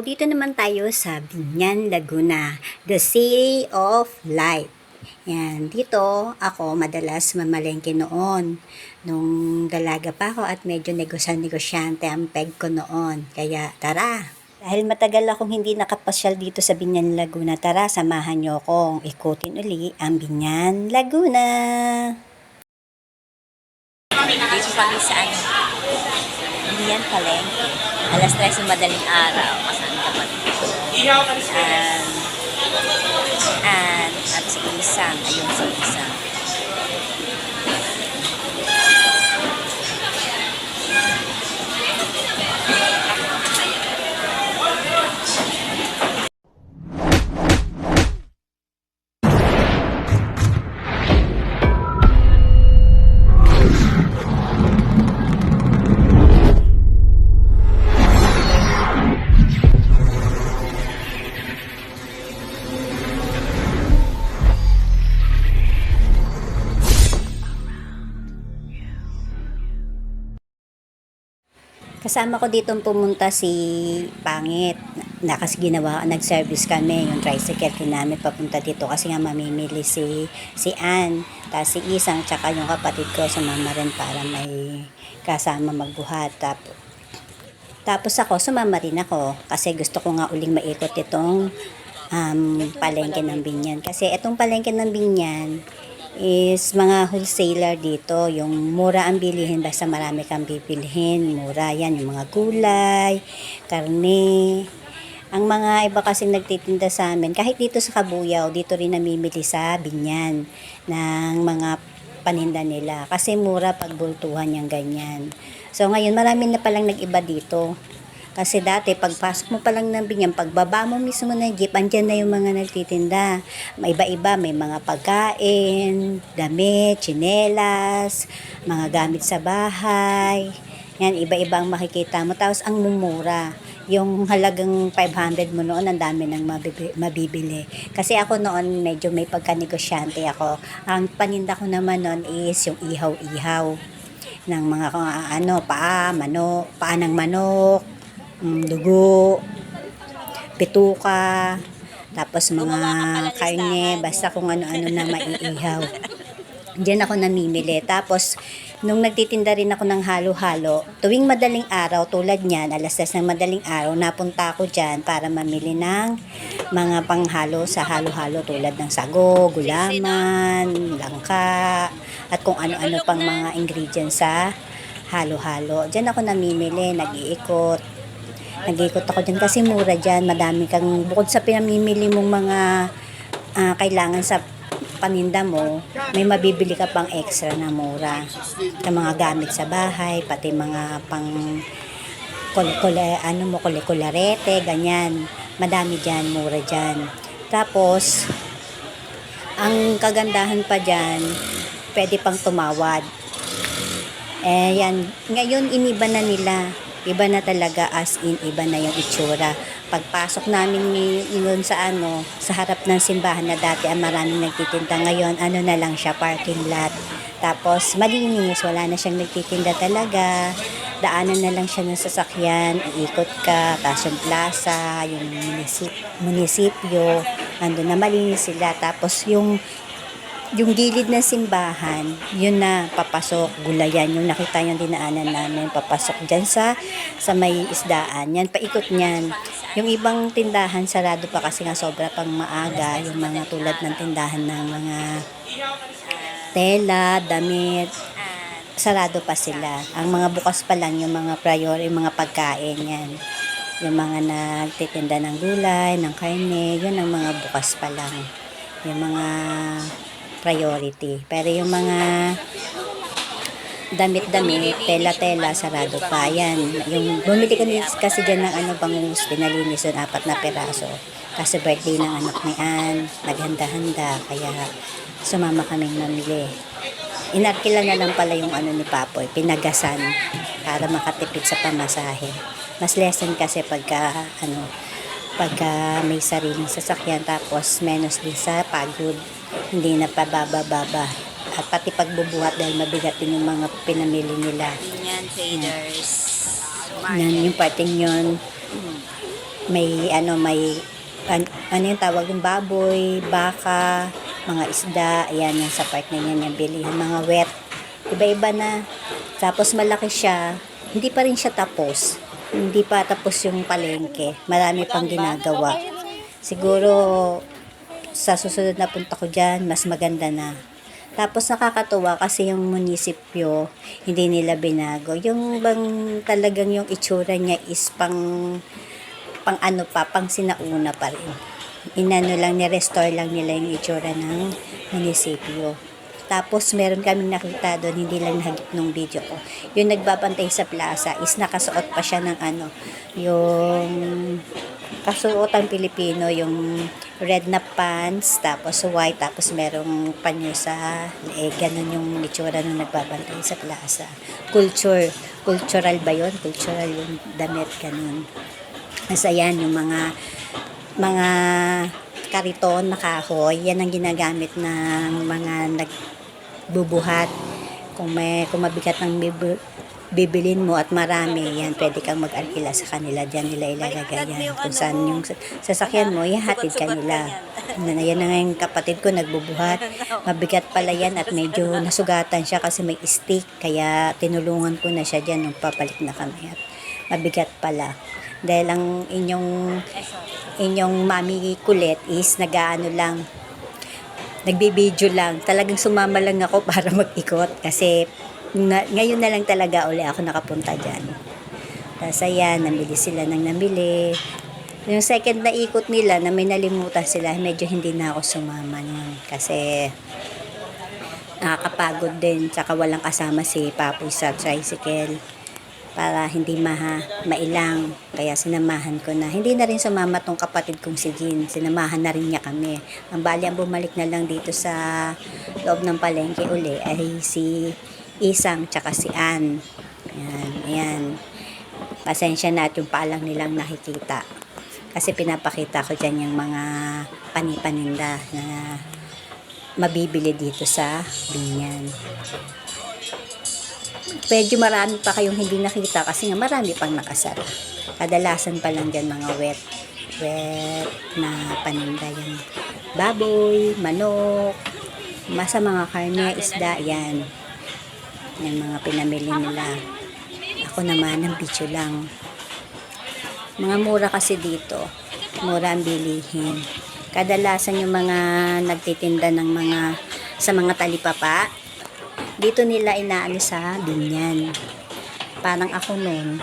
dito naman tayo sa Biñan, Laguna, the City of Light. Yan, dito ako madalas mamalengke noon. Nung dalaga pa ako at medyo negosyante ang peg ko noon. Kaya tara! Dahil matagal akong hindi nakapasyal dito sa Biñan, Laguna, tara samahan niyo akong ikutin uli ang Biñan, Laguna. Dito kami sa Biñan Palengke. Alas 3 ng madaling araw. Kasaan ka pa dito? At si Isang. Ayun si Isang. Kasama ko dito pumunta si Pangit. Kasi ginawa, nag-service kami, yung tricycle namin papunta dito kasi nga mamimili si Ann. Tapos si Isang, tsaka yung kapatid ko sumama rin para may kasama magbuhat. Tapos ako, sumama rin ako kasi gusto ko nga uling maikot itong palengke ng Biñan. Kasi itong palengke ng Biñan is mga wholesaler dito, yung mura ang bilihin basta marami kang bibilhin, mura yan, yung mga gulay, karne. Ang mga iba kasi nagtitinda sa amin, kahit dito sa Kabuyaw, dito rin namimili sa Biñan ng mga paninda nila kasi mura pagbultuhan yung ganyan. So ngayon marami na palang nag-iba dito. Kasi dati, pagpasok mo pa lang ng Biñan, pagbaba mo mismo ng jeep, andyan na yung mga nagtitinda. May iba-iba, may mga pagkain, damit, tsinelas, mga gamit sa bahay. Yan, iba-iba ang makikita mo. Tapos ang mumura. Yung halagang 500 mo noon, ang dami ng mabibili. Kasi ako noon, medyo may pagkanegosyante ako. Ang paninda ko naman noon is yung ihaw-ihaw ng mga paa ng manok, dugo, pituka, tapos mga karne, basta kung ano-ano na maiihaw. Diyan ako namimili. Tapos, nung nagtitinda rin ako ng halo-halo, tuwing madaling araw, tulad niyan, alas 10 ng madaling araw, napunta ako dyan para mamili ng mga panghalo sa halo-halo tulad ng sago, gulaman, langka, at kung ano-ano pang mga ingredients sa halo-halo. Diyan ako namimili, nag-iikot ako dyan kasi mura dyan, madami kang, bukod sa pinamimili mong mga kailangan sa paninda mo, may mabibili ka pang extra na mura sa mga gamit sa bahay, pati mga pang kularete, ganyan, madami dyan, mura dyan. Tapos ang kagandahan pa dyan, pwede pang tumawad. Yan, ngayon iniba na nila. Iba na talaga, as in, iba na yung itsura. Pagpasok namin yun sa harap ng simbahan na dati ang maraming nagtitinda, ngayon, na lang siya, parking lot. Tapos, malinis, wala na siyang nagtitinda talaga. Daanan na lang siya ng sasakyan, iikot ka, tapos yung plaza, yung munisipyo, andun na malinis sila. Tapos, yung gilid ng simbahan, yun na, papasok, gulayan, yung nakita yung dinaanan namin, papasok dyan sa may isdaan, yan, paikot niyan. Yung ibang tindahan, sarado pa kasi nga sobra pang maaga, yung mga tulad ng tindahan ng mga tela, damit, sarado pa sila. Ang mga bukas pa lang, yung mga priority, yung mga pagkain, yan. Yung mga nagtitinda ng gulay, ng karne, yun ang mga bukas pa lang. Yung mga priority. Pero yung mga damit-damit, tela-tela, sarado pa. Yan. Yung bumili ka kasi dyan ng bangus, pinalinis yun, 4 na peraso. Kasi birthday ng anak ni Ann, naghanda-handa, kaya sumama kaming mamili. Inarkila na lang pala yung ni Papoy, pinagasan, para makatipid sa pamasahe. Mas lesson kasi pagka may sariling sasakyan, tapos menos din sa pagod, hindi na pababa-baba. At pati pagbubuhat dahil mabigat din yung mga pinamili nila. Yan, traders. Yan, yung parting yun. ano yung tawag yung baboy, baka, mga isda, ayan yung sa part na yan yung bilihan, mga wet, iba-iba na. Tapos malaki siya, hindi pa rin siya tapos. Hindi pa tapos yung palengke. Marami pang ginagawa. Siguro sa susunod na punta ko dyan, mas maganda na. Tapos nakakatuwa kasi yung munisipyo, hindi nila binago. Yung bang talagang yung itsura niya is pang ano pa, pang sinauna pa rin. Inano lang, ni-restore lang nila yung itsura ng munisipyo. Tapos meron kaming nakita doon, hindi lang nahagip nung video ko. Yung nagbabantay sa plaza is nakasuot pa siya ng ano, yung kasuotan Pilipino, yung red na pants, tapos white, tapos merong panyo sa leeg. Ganun yung itsura nung nagbabantay sa plaza. Cultural ba yun? Cultural yung damit, ganun. Kasi ayan, yung mga kariton na kahoy, yan ang ginagamit ng mga nagbubuhat. Kung mabigat ang bibilin mo at marami, yan, pwede kang mag-alkila sa kanila. Diyan nila ilalagay yan. Kung saan yung sasakyan mo, ihatid ka nila. Yan na nga yung kapatid ko, nagbubuhat. Mabigat pala yan at medyo nasugatan siya kasi may stick. Kaya tinulungan ko na siya dyan nung papalit na kami. At mabigat pala. Dahil ang inyong mami kulit is nag-aano lang, nagbibideo lang. Talagang sumama lang ako para mag-ikot kasi ngayon na lang talaga uli ako nakapunta dyan. Tapos ayan, namili sila ng namili. Yung second na ikot nila na may nalimutan sila, medyo hindi na ako sumama nun kasi nakakapagod din, tsaka walang kasama si Papoy sa tricycle para hindi mailang, kaya sinamahan ko na. Hindi na rin sumama tong kapatid kong si Jean, sinamahan na rin niya kami. Ang bali, ang bumalik na lang dito sa loob ng palengke uli ay si Isang tsaka si Ann. Ayan. Pasensya na at yung paalang nilang nakikita kasi pinapakita ko dyan yung mga panipaninda na mabibili dito sa Binyan. Medyo marami pa kayong hindi nakita kasi nga marami pang nakasara. Kadalasan pa lang dyan mga wet na paninda yan. Baboy, manok, masa mga karne, isda, yan. Yan mga pinamili nila. Ako naman, ng bityo lang. Mga mura kasi dito. Mura ang bilihin. Kadalasan yung mga nagtitinda ng sa mga talipapa, dito nila inaano sa Binyan. Parang ako noon,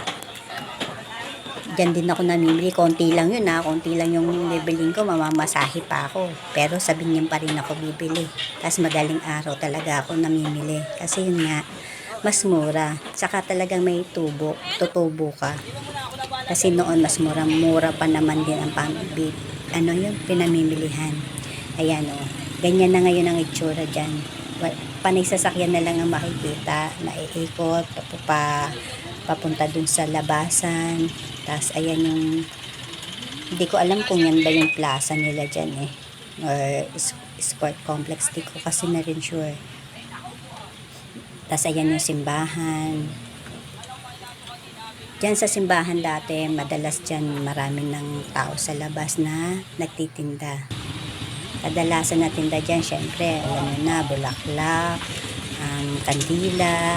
dyan din ako namimili. Konti lang yun konti lang yung bibiling ko, mamamasahe pa ako. Pero sa Binyan pa rin ako bibili. Tapos madaling araw talaga ako namimili. Kasi yun nga, mas mura. Saka talagang may tutubo ka. Kasi noon mas mura pa naman din ang pinamimilihan. Ayan ganyan na ngayon ang itsura dyan. Panay sasakyan na lang ang makikita, naiikot, papunta dun sa labasan. Tapos ayan yung, hindi ko alam kung yan ba yung plaza nila dyan or sport complex, di ko kasi na rin sure. Tapos ayan yung simbahan. Diyan sa simbahan dati, madalas dyan maraming ng tao sa labas na nagtitinda. Kadalasan na tinda dyan, syempre, alam nyo na, bulaklak, kandila,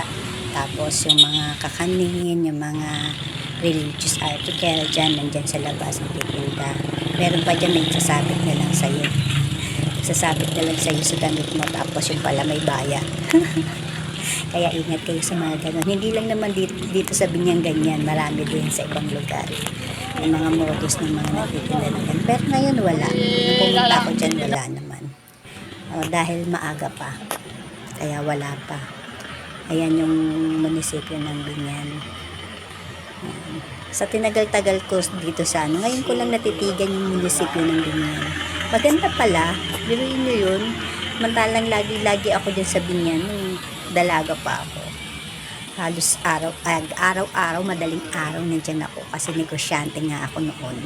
tapos yung mga kakanin, yung mga religious article, dyan, nandyan sa labas ang titinda. Meron pa dyan, may sasabit na lang sa'yo. Sasabit na lang sa'yo sa damit mo, tapos yung pala may baya. Kaya ingat kayo sa mga ganun. Hindi lang naman dito sa Binyan ganyan, marami din sa ibang lugar. Yung mga modus ng mga nagtitinda ng ganun. Pero ngayon wala. Nung pumunta ako dyan, wala naman. Dahil maaga pa. Kaya wala pa. Ayan yung munisipyo ng Binyan. Sa tinagal-tagal ko dito sa ngayon ko lang natitigan yung munisipyo ng Binyan. Maganda pala. Biruin nyo yun. Mantalang lagi-lagi ako dyan sa Binyan. Nung dalaga pa ako. Halos araw-araw, madaling araw nandyan ako kasi negosyante nga ako noon.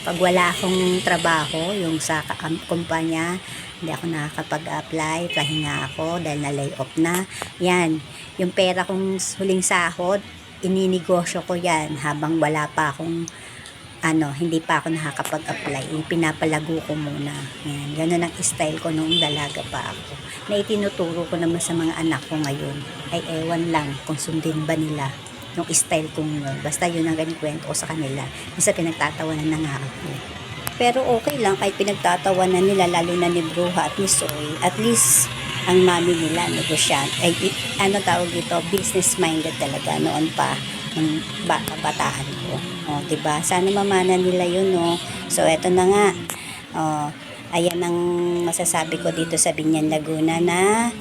Pag wala akong trabaho, yung sa kumpanya, hindi ako nakakapag-apply, pahinga ako dahil na-lay off na. Yan, yung pera kong huling sahod, ininegosyo ko yan habang wala pa akong hindi pa ako nakakapag-apply. Pinapalago ko muna. Yan, ganun ang style ko noong dalaga pa ako. Na itinuturo ko naman sa mga anak ko ngayon. Ay ewan lang kung sundin ba nila yung style kong yun. Basta yun ang kwento ko sa kanila. Minsan pinagtatawanan na nga ako. Pero okay lang kahit pinagtatawanan nila, lalo na ni Bruha at ni Soy. At least ang mami nila, negosyant. Ay, tawag dito, business minded talaga noon pa ng bata-bataan ko. O, diba? Sana mamana nila yun, no? So, eto na nga. O, ayan ang masasabi ko dito sa Binyan, Laguna na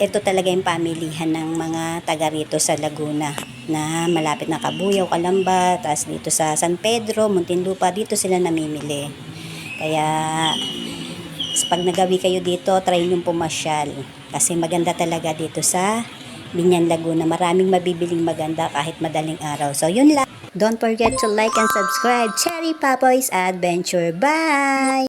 ito talaga yung pamilihan ng mga taga rito sa Laguna na malapit na Kabuyaw, Calamba, tapos dito sa San Pedro, Muntinlupa, dito sila namimili. Kaya, pag nagawi kayo dito, try nyo pumasyal. Kasi maganda talaga dito sa Binyan, Laguna. Maraming mabibiling maganda kahit madaling araw. So, yun lang. Don't forget to like and subscribe. Cherry Papoy's Adventure. Bye!